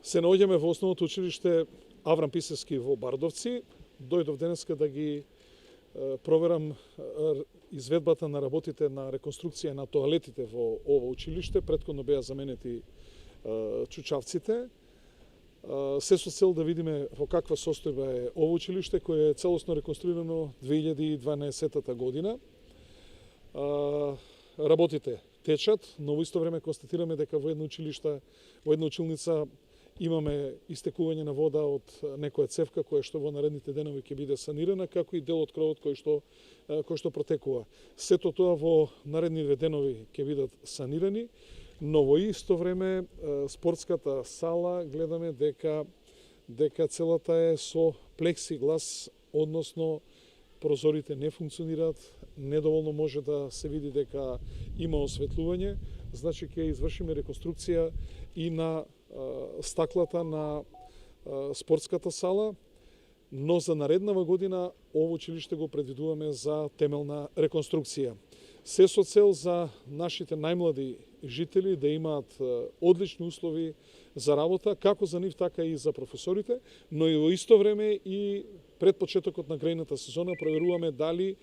Се наоѓаме во основното училиште Аврам Писарски во Бардовци. Дојдов денеска да ги проверам изведбата на работите на реконструкција на тоалетите во ова училиште. Претходно беа заменети чучавците. Се со цел да видиме во каква состојба е ова училиште, кое е целосно реконструирано 2012 година. Работите течат, но во исто време констатираме дека во една училница имаме истекување на вода од некоја цевка која што во наредните денови ќе биде санирана, како и дел од кровот кој што протекува. Сето тоа во наредните денови ќе бидат санирани, но во исто време спортската сала гледаме дека целата е со плексиглас, односно прозорите не функционираат, недоволно може да се види дека има осветлување, значи ќе извршиме реконструкција и на стаклата на спортската сала, но за нареднава година ово училиште го предвидуваме за темелна реконструкција. Се со цел за нашите најмлади жители да имаат одлични услови за работа, како за нив, така и за професорите, но и во исто време и пред почетокот на грејната сезона проверуваме дали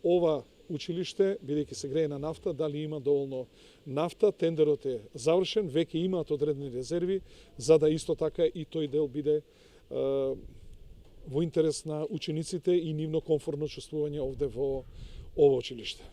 ова училиште, бидејќи се грее на нафта, дали има доволно нафта. Тендерот е завршен, веќе имаат одредени резерви, за да исто така и тој дел биде во интерес на учениците и нивно комфортно чувствување овде во ова училиште.